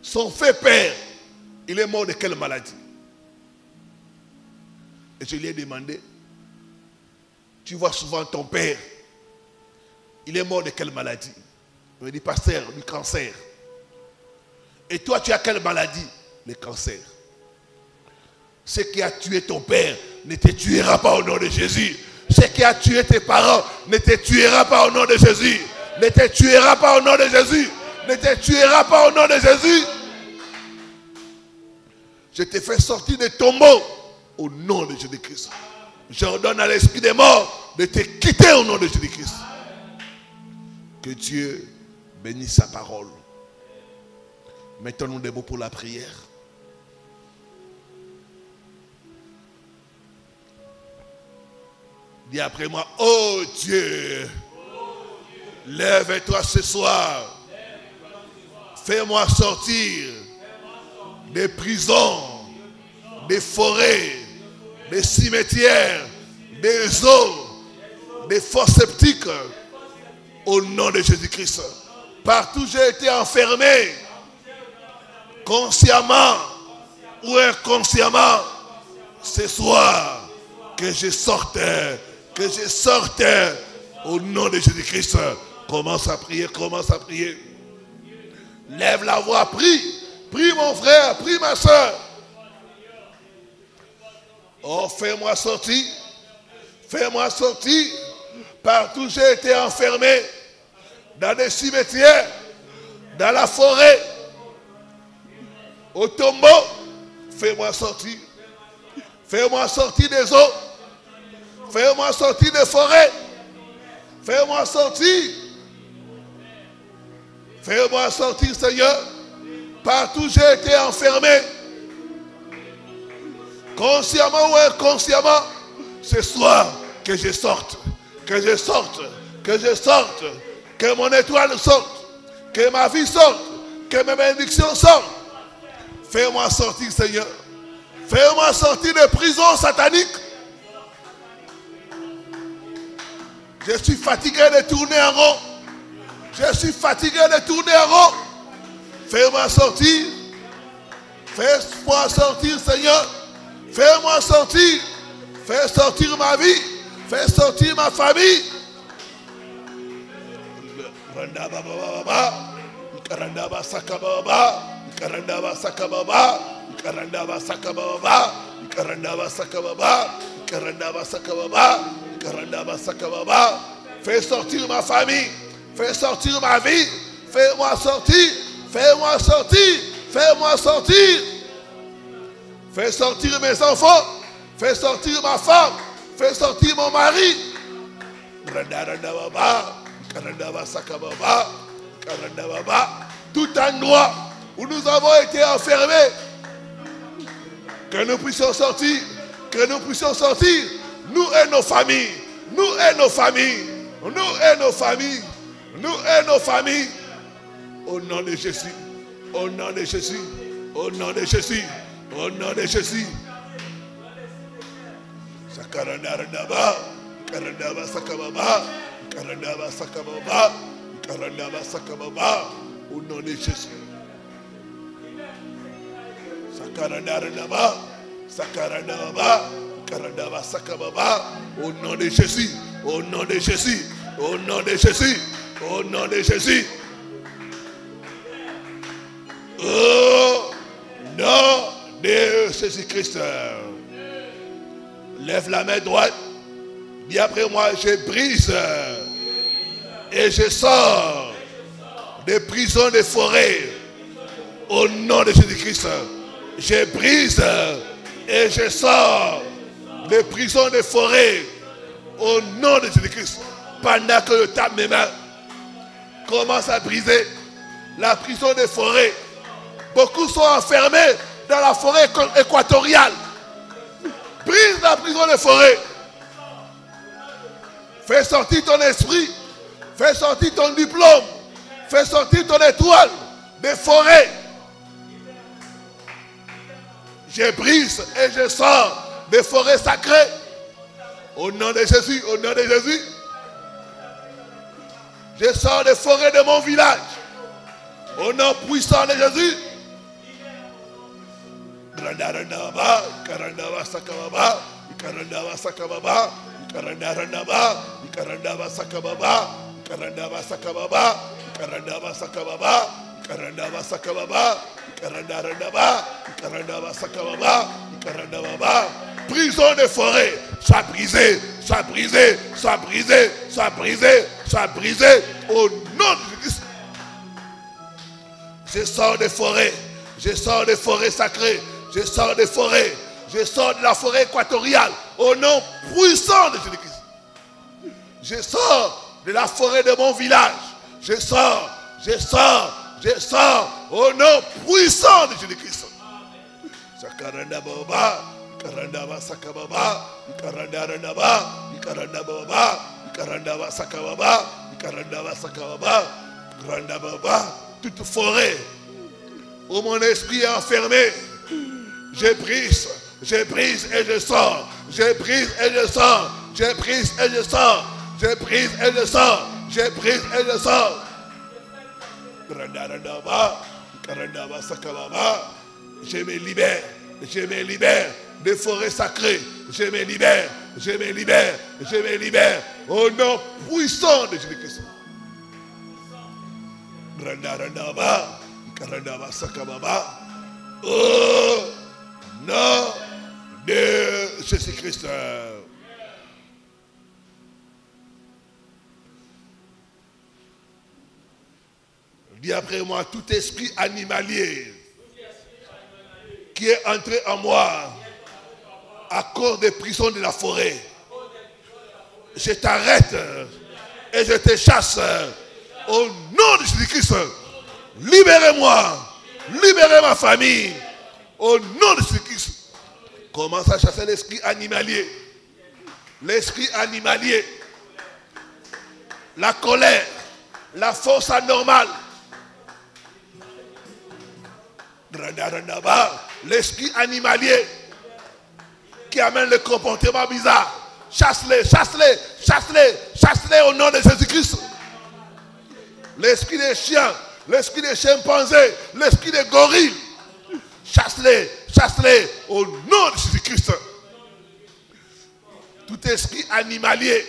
Son fait père, il est mort de quelle maladie? Et je lui ai demandé, tu vois souvent ton père, il est mort de quelle maladie? Il m'a dit, pasteur, du cancer. Et toi, tu as quelle maladie? Le cancer. Ce qui a tué ton père ne te tuera pas au nom de Jésus. Ce qui a tué tes parents ne te tuera pas au nom de Jésus. Ne te tuera pas au nom de Jésus. Ne te tuera pas au nom de Jésus. Je te fais sortir des tombeaux au nom de Jésus-Christ. J'ordonne à l'esprit des morts de te quitter au nom de Jésus-Christ. Que Dieu bénisse sa parole. Mettons-nous debout pour la prière. Dis après moi, oh Dieu, lève-toi ce soir. Fais-moi sortir des prisons, des forêts, des cimetières, des eaux, des fosses septiques, au nom de Jésus-Christ. Partout j'ai été enfermé, consciemment ou inconsciemment, ce soir, que je sorte au nom de Jésus-Christ. Commence à prier, commence à prier. Lève la voix, prie. Prie mon frère, prie ma soeur. Oh, fais-moi sortir. Fais-moi sortir. Partout j'ai été enfermé. Dans des cimetières. Dans la forêt. Au tombeau. Fais-moi sortir. Fais-moi sortir des eaux. Fais-moi sortir des forêts. Fais-moi sortir. Fais-moi sortir, Seigneur. Partout j'ai été enfermé. Consciemment ou inconsciemment. Ce soir, que je sorte. Que je sorte. Que je sorte. Que mon étoile sorte. Que ma vie sorte. Que mes bénédictions sortent. Fais-moi sortir, Seigneur. Fais-moi sortir des prisons sataniques. Je suis fatigué de tourner en rond. Je suis fatigué de tourner en rond. Fais-moi sortir. Fais-moi sortir, Seigneur. Fais-moi sortir. Fais sortir ma vie. Fais sortir ma famille. Fais sortir ma famille. Fais sortir ma vie. Fais-moi sortir. Fais-moi sortir. Fais-moi sortir. Fais sortir mes enfants. Fais sortir ma femme. Fais sortir mon mari. Tout endroit où nous avons été enfermés. Que nous puissions sortir. Que nous puissions sortir. Nous et nos familles. Nous et nos familles. Nous et nos familles. Nous et nos familles. Au nom de Jésus. Au nom de Jésus. Au nom de Jésus. Au nom de Jésus. Sakarandarandaba. Karandaba sakababa. Karandaba sakababa. Karandaba sakababa. Au nom de Jésus. Sakarandarandaba. Sakarandaba. Karandaba sakababa. Au nom de Jésus. Au nom de Jésus. Au nom de Jésus. Au nom de Jésus. Au nom de Jésus-Christ. Lève la main droite. Dis après moi, je brise et je sors des prisons des forêts. Au nom de Jésus-Christ. Je brise et je sors des prisons des forêts. Au nom de Jésus-Christ. Pendant que je tape mes mains, commence à briser la prison des forêts. Beaucoup sont enfermés dans la forêt équatoriale. Brise la prison des forêts. Fais sortir ton esprit. Fais sortir ton diplôme. Fais sortir ton étoile des forêts. Je brise et je sors des forêts sacrées. Au nom de Jésus, au nom de Jésus. Je sors des forêts de mon village. Au nom puissant de Jésus. Grandaranaba, Karandava Sakababa, Karandava Sakababa, Karandaranaba, Karandava Sakababa, Karandava Sakababa, Karandava Sakababa, Karandava Sakababa, Karandaranaba, Karandava Sakababa, Karandava. Prison des forêts, soit brisé, soit brisé, soit brisé, soit brisé, soit brisé, au nom de Jésus. Je sors des forêts, je sors des forêts sacrées, je sors des forêts, je sors de la forêt équatoriale, au nom puissant de Jésus-Christ. Je sors de la forêt de mon village, je sors, au nom puissant de Jésus-Christ. Sakaranda Baba. Karandava Sakababa, Karandaranaba, Karandababa, Karandava Sakababa, Karandava Sakababa, Karandababa, toute forêt où mon esprit est enfermé, je brise et je sors, je brise et je sors, je brise et je sors, je brise et je sors, je brise et je sors. Karandaranaba, Karandava Sakababa, je me libère des forêts sacrées, je me libère, au nom puissant de Jésus-Christ. Grandaranaba, Karandava Sakababa, au nom de Jésus-Christ. Dis après moi, tout esprit animalier qui est entré en moi à cause des prisons de la forêt, je t'arrête et je te chasse au nom de Jésus-Christ. Libérez-moi, libérez ma famille au nom de Jésus-Christ. Commence à chasser l'esprit animalier, la colère, la force anormale, l'esprit animalier qui amène le comportement bizarre. Chasse-les au nom de Jésus-Christ. L'esprit des chiens, l'esprit des chimpanzés, l'esprit des gorilles. Chasse-les au nom de Jésus-Christ. Tout esprit animalier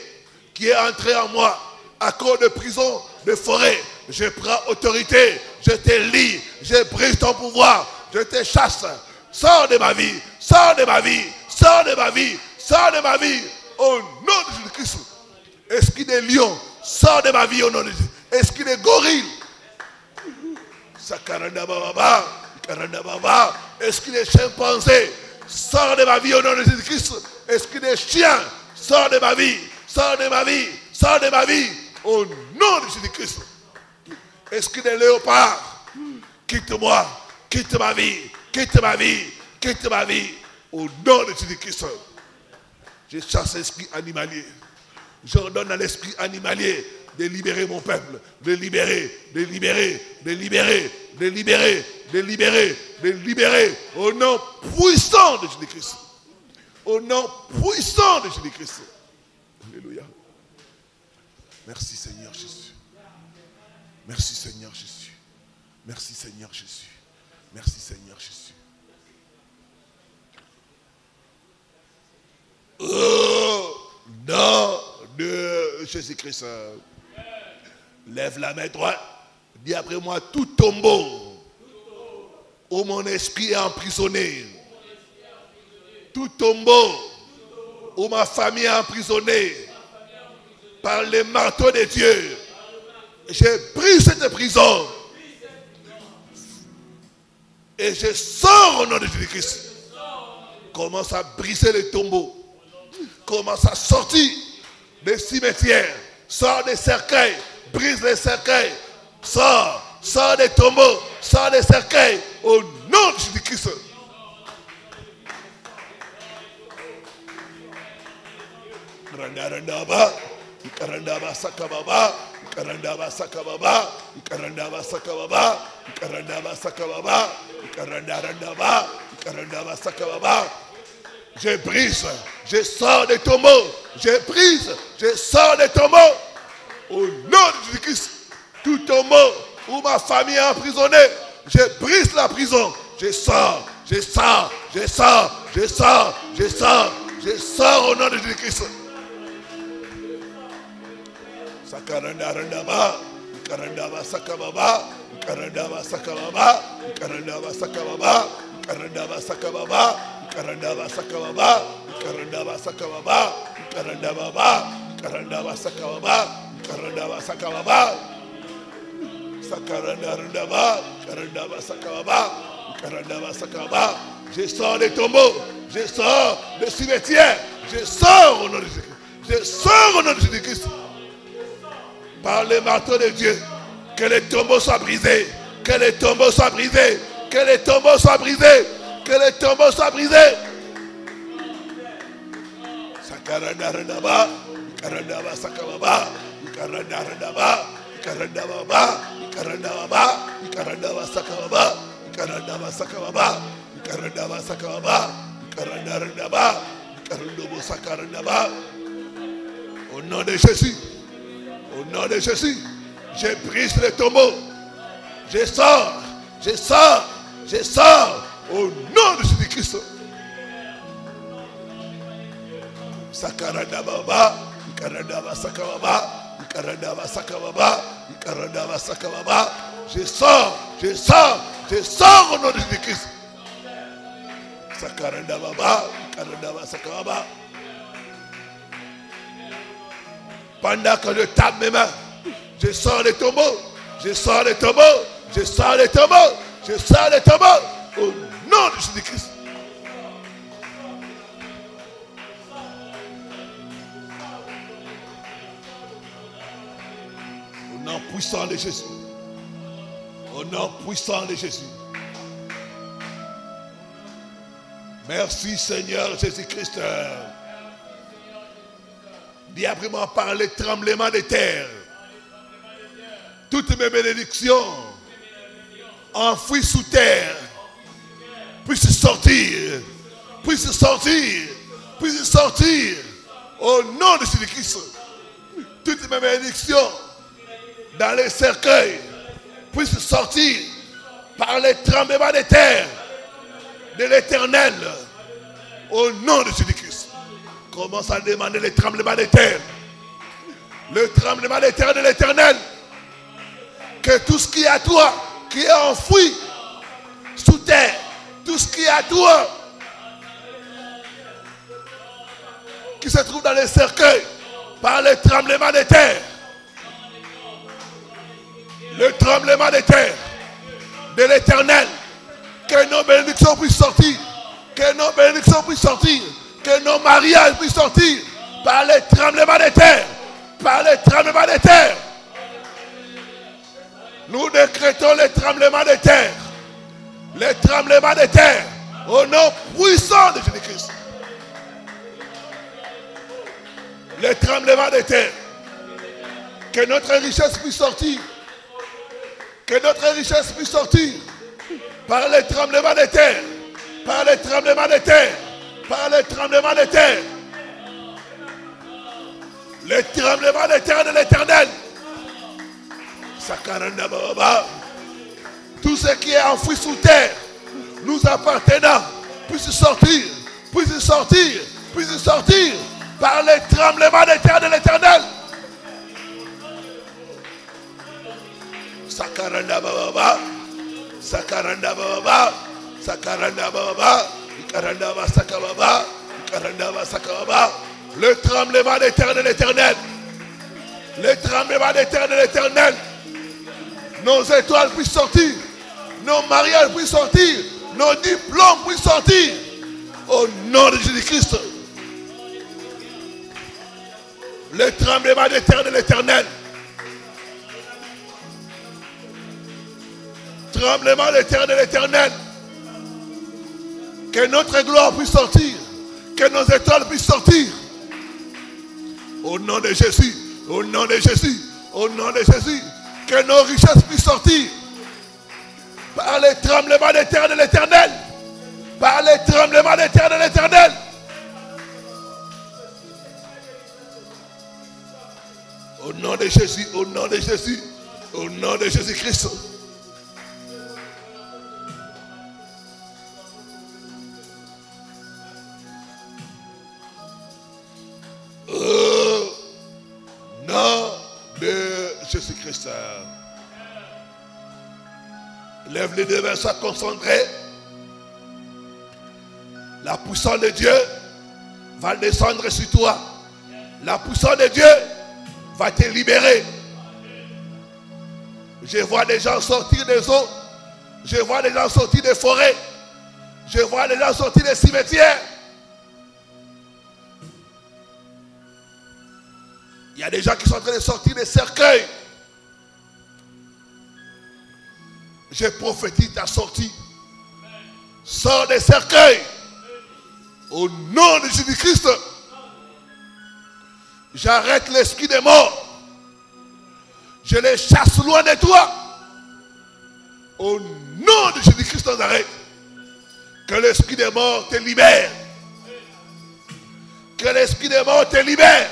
qui est entré en moi à cause de prison, de forêt, je prends autorité, je te lie, je brise ton pouvoir, je te chasse. Sors de ma vie, au nom de Jésus-Christ. Esprit des lions, sors de ma vie au nom de Jésus. Esprit des gorilles, esprit des chimpanzés, sors de ma vie au nom de Jésus-Christ. Esprit des chiens, sors de ma vie, au nom de Jésus-Christ. Esprit des léopards, quitte-moi, quitte ma vie, au nom de Jésus-Christ. Je chasse l'esprit animalier. J'ordonne à l'esprit animalier de libérer mon peuple, de libérer, au nom puissant de Jésus-Christ. Au nom puissant de Jésus-Christ. Alléluia. Merci Seigneur Jésus. Merci Seigneur Jésus. Merci Seigneur Jésus. Merci Seigneur Jésus. Au nom de Jésus-Christ. Lève la main droite. Dis après moi, tout tombeau où mon esprit est emprisonné. Tout tombeau où ma famille est emprisonnée par les marteaux de Dieu. J'ai pris cette prison et je sors au nom de Jésus-Christ. Commence à briser les tombeaux. Commence à sortir des cimetières. Sors des cercueils. Brise les cercueils. Sors des tombeaux. Sors des cercueils. Au nom de Jésus-Christ. Karandarandaba, Karandaba Sakababa, Karandaba Sakababa, Karandaba Sakababa, Karandaba Sakababa, Karandarandaba, Karandaba Sakababa. Je brise, je sors des tombeaux, je brise, je sors des tombeaux. Au nom de Jésus-Christ, tout tombeau où ma famille est emprisonnée, je brise la prison, je sors, je sors, je sors, je sors, je sors, je sors au nom de Jésus-Christ. Sakarandarandaba, Karandaba Sakababa, Karandaba Sakababa, Karandaba Sakababa, Karandaba Sakababa, Karandaba Sakababa, Karandaba Sakababa, Karandaba, Karandaba Sakababa, Karandaba Sakababa, Sakarandarandaba, Karandaba Sakababa, Karandaba Sakababa. Je sors des tombeaux, je sors des cimetières, je sors au nom de Jésus-Christ, je sors au nom de Jésus-Christ. Par le marteau de Dieu, que les tombeaux soient brisés, que les tombeaux soient brisés, que les tombeaux soient brisés, que les tombeaux soient brisés. Sakarandarandaba, Karandaba Sakababa, Karandarandaba, Karandababa, Karandababa, Karandaba Sakababa, Karandaba Sakababa, Karandaba Sakababa, Karandarandaba, Karandobo Sakarandaba. Au nom de Jésus. Au nom de Jésus, je brise les tombeaux. Je sors, je sors, je sors. Au nom de Jésus-Christ. Sakarandababa, Karandaba Sakababa, Karandaba Sakababa, Karandaba Sakababa. Je sors, je sors, je sors au nom de Jésus-Christ. Sakarandababa, Karandaba Sakababa. Pendant que je tape mes mains, je sors les tombeaux, je sors les tombeaux, je sors les tombeaux, je sors les tombeaux, au nom de Jésus-Christ. Au nom puissant de Jésus. Au nom puissant de Jésus. Merci Seigneur Jésus-Christ. Dis après moi par les tremblements de terre. Toutes mes bénédictions enfouies sous terre puissent sortir, puissent sortir, puissent sortir au nom de Jésus-Christ. Toutes mes bénédictions dans les cercueils puissent sortir par les tremblements de terre de l'Éternel au nom de Jésus-Christ. Commence à demander les tremblements de terre. Le tremblement de terre de l'Éternel. Que tout ce qui est à toi, qui est enfoui sous terre, tout ce qui est à toi, qui se trouve dans les cercueils, par le tremblement de terre. Le tremblement de terre de l'Éternel. Que nos bénédictions puissent sortir. Que nos bénédictions puissent sortir. Que nos mariages puissent sortir par les tremblements de terre. Par les tremblements de terre. Nous décrétons les tremblements de terre. Les tremblements de terre. Au nom puissant de Jésus-Christ. Les tremblements de terre. Que notre richesse puisse sortir. Que notre richesse puisse sortir. Par les tremblements de terre. Par les tremblements de terre. Par les tremblements de terre. Les tremblements de terre de l'Éternel. Tout ce qui est enfoui sous terre, nous appartenant, puisse sortir, puisse sortir, puisse sortir par les tremblements de terre de l'Éternel. Sakaranda baba, sakaranda baba, sakaranda baba, ikaranda sakababa, ikaranda sakababa. Le tremblement de terre de l'Éternel. Le tremblement de terre de l'Éternel. Nos étoiles puissent sortir. Nos mariages puissent sortir. Nos diplômes puissent sortir. Au nom de Jésus-Christ. Le tremblement de terre de l'Éternel. Tremblement de terre de l'Éternel. Que notre gloire puisse sortir. Que nos étoiles puissent sortir. Au nom de Jésus. Au nom de Jésus. Au nom de Jésus. Que nos richesses puissent sortir. Par les tremblements de terre de l'Éternel. Par les tremblements de terre de l'Éternel. Au nom de Jésus. Au nom de Jésus. Au nom de Jésus-Christ. Au nom de Jésus-Christ. Lève les deux mains, sois concentré. La puissance de Dieu va descendre sur toi. La puissance de Dieu va te libérer. Je vois des gens sortir des eaux. Je vois des gens sortir des forêts. Je vois des gens sortir des cimetières. Il y a des gens qui sont en train de sortir des cercueils. Je prophétise ta sortie. Sors des cercueils. Au nom de Jésus-Christ. J'arrête l'esprit des morts. Je les chasse loin de toi. Au nom de Jésus-Christ de Nazareth. Que l'esprit des morts te libère. Que l'esprit des morts te libère.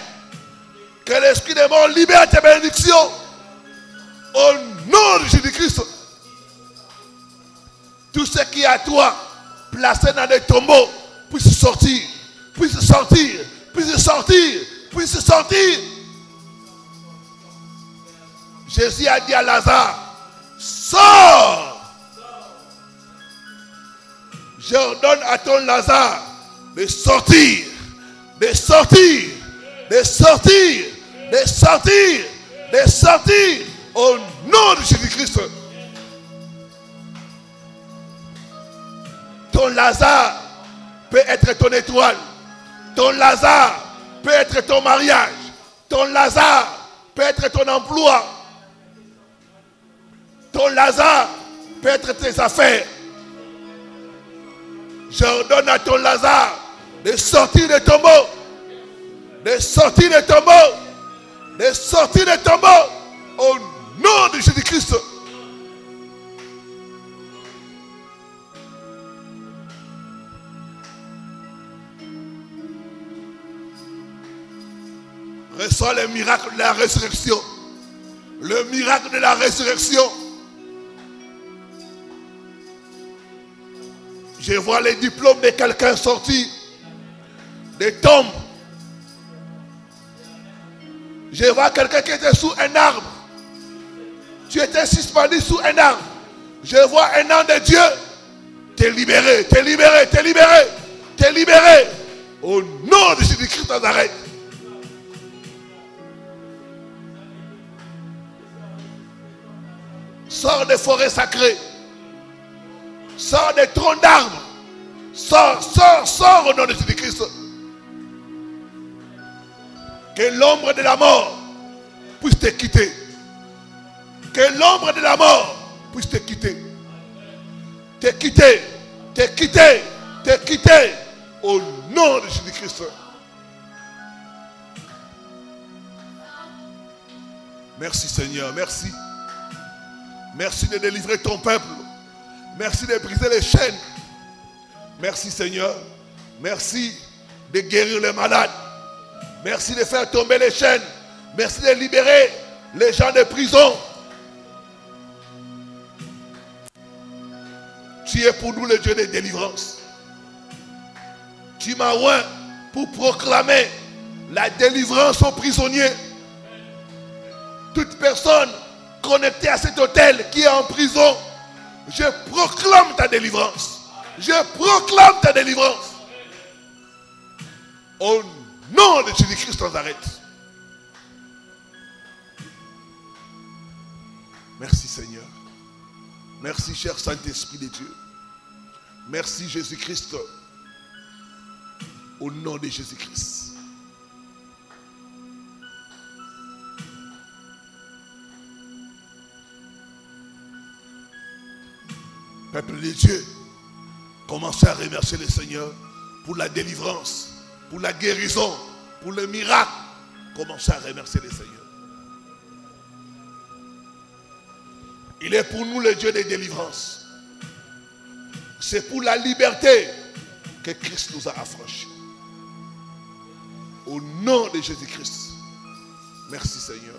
Que l'esprit des morts libère tes bénédictions. Au nom de Jésus-Christ. Tout ce qui est à toi, placé dans des tombeaux, puisse sortir. Puisse sortir. Puisse sortir. Puisse sortir. Jésus a dit à Lazare, sors. J'ordonne à ton Lazare de sortir, de sortir, de sortir, de sortir, de sortir au nom de Jésus-Christ. Ton Lazare peut être ton étoile. Ton Lazare peut être ton mariage. Ton Lazare peut être ton emploi. Ton Lazare peut être tes affaires. J'ordonne à ton Lazare de sortir de tombeau. De sortir de tombeau. De sortir de tombeau. Au nom de Jésus-Christ. Reçois le miracle de la résurrection. Le miracle de la résurrection. Je vois les diplômes de quelqu'un sortis des tombes. Je vois quelqu'un qui était sous un arbre. Tu étais suspendu sous un arbre. Je vois un ange de Dieu. T'es libéré, t'es libéré, t'es libéré, t'es libéré. Au nom de Jésus-Christ de Nazareth. Sors des forêts sacrées. Sors des troncs d'arbres. Sors, sors, sors au nom de Jésus-Christ. Que l'ombre de la mort puisse te quitter. Que l'ombre de la mort puisse te quitter. Te quitter, te quitter, te quitter. Au nom de Jésus-Christ. Merci Seigneur, merci. Merci de délivrer ton peuple. Merci de briser les chaînes. Merci Seigneur. Merci de guérir les malades. Merci de faire tomber les chaînes. Merci de libérer les gens de prison. Tu es pour nous le Dieu de délivrance. Tu m'as oint pour proclamer la délivrance aux prisonniers. Toute personne connectée à cet hôtel qui est en prison, je proclame ta délivrance. Je proclame ta délivrance. Au nom de Jésus-Christ de Nazareth. Merci Seigneur. Merci cher Saint-Esprit de Dieu. Merci Jésus-Christ. Au nom de Jésus-Christ. Peuple de Dieu, commencez à remercier le Seigneur pour la délivrance, pour la guérison, pour le miracle, Commencez à remercier le Seigneur. Il est pour nous le Dieu des délivrances. C'est pour la liberté que Christ nous a affranchis. Au nom de Jésus-Christ. Merci Seigneur.